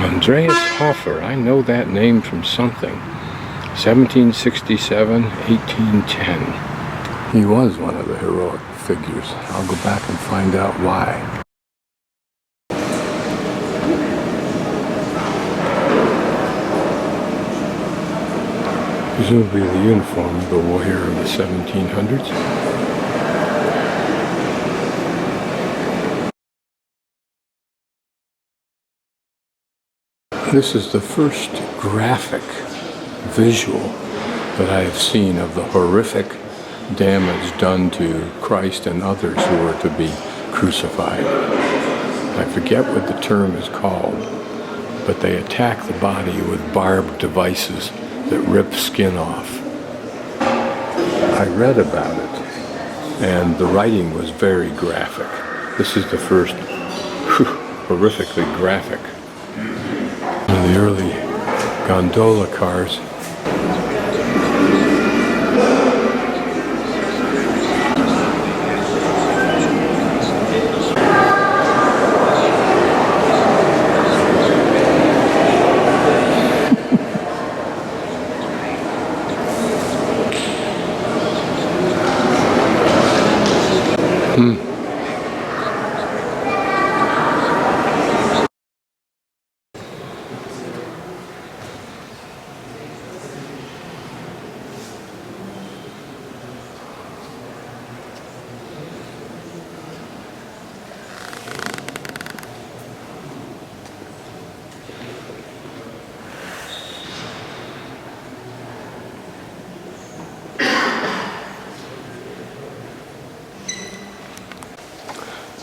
Andreas Hofer, I know that name from something. 1767, 1810. He was one of the heroic figures. I'll go back and find out why. Presumably the uniform of the warrior of the 1700s. This is the first graphic visual that I have seen of the horrific damage done to Christ and others who were to be crucified. I forget what the term is called, but they attack the body with barbed devices that rip skin off. I read about it, and the writing was very graphic. This is the first horrifically graphic. One of the early gondola cars.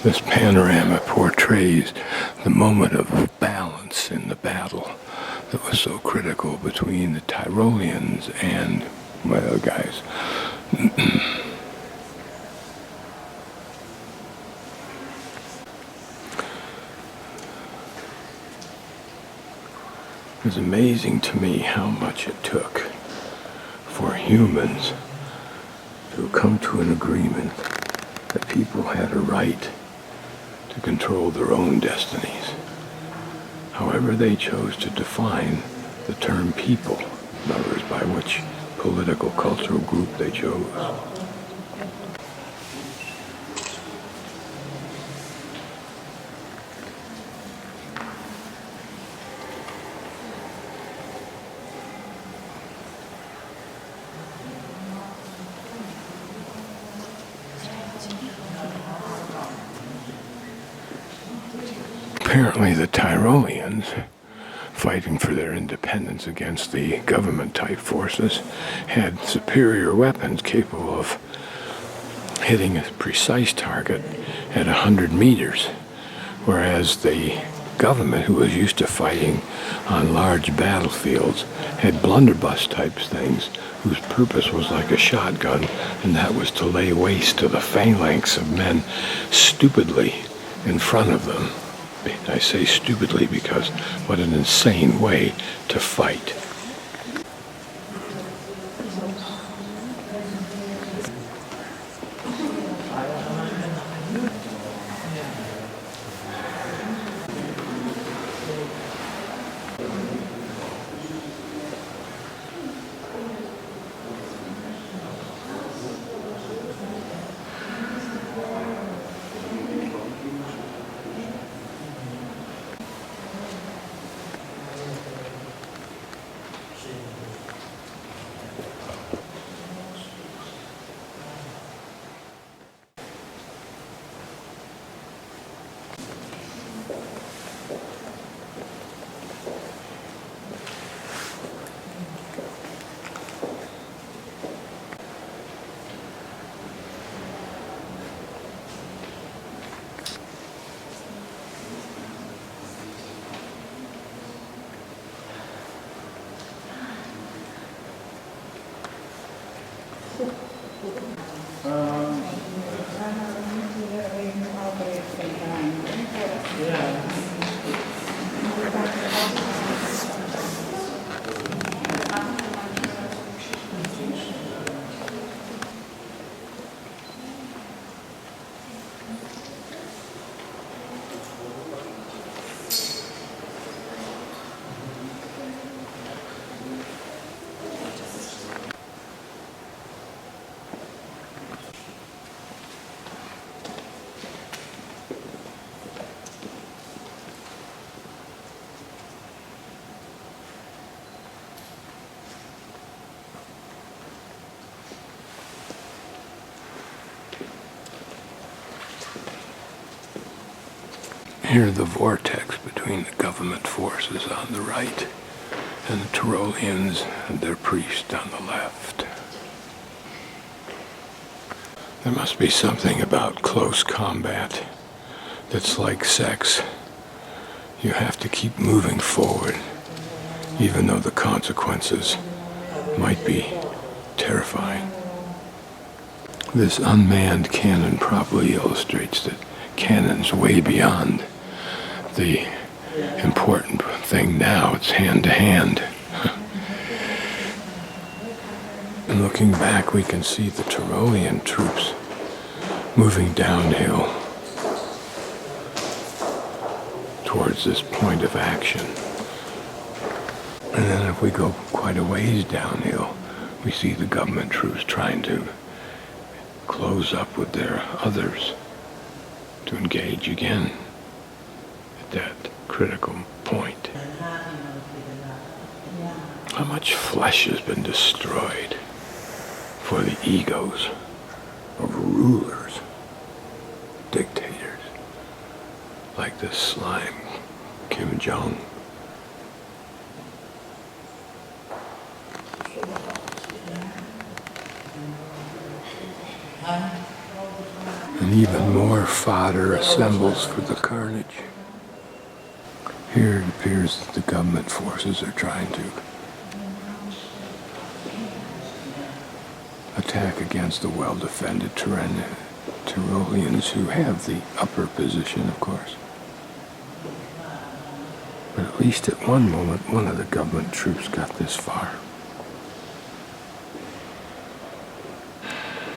This panorama portrays the moment of balance in the battle that was so critical between the Tyrolleans and my other guys. It was amazing to me how much it took for humans to come to an agreement that people had a right to control their own destinies, however they chose to define the term people, in other words, by which political, cultural group they chose. Apparently the Tyrolleans, fighting for their independence against the government-type forces, had superior weapons capable of hitting a precise target at 100 meters, whereas the government, who was used to fighting on large battlefields, had blunderbuss-type things whose purpose was like a shotgun, and that was to lay waste to the phalanx of men stupidly in front of them. I say stupidly because what an insane way to fight. Here the vortex between the government forces on the right and the Tyrolleans and their priest on the left. There must be something about close combat that's like sex. You have to keep moving forward, even though the consequences might be terrifying. This unmanned cannon probably illustrates that cannon's way beyond the important thing now. It's hand to hand. And looking back, we can see the Tyrollean troops moving downhill towards this point of action. And then if we go quite a ways downhill, we see the government troops trying to close up with their others to engage again at that critical point. How much flesh has been destroyed for the egos of rulers, dictators, like this slime, Kim Jong. And even more fodder assembles for the carnage. Here it appears that the government forces are trying to attack against the well-defended Tyrolleans, who have the upper position, of course. But at least at one moment, one of the government troops got this far.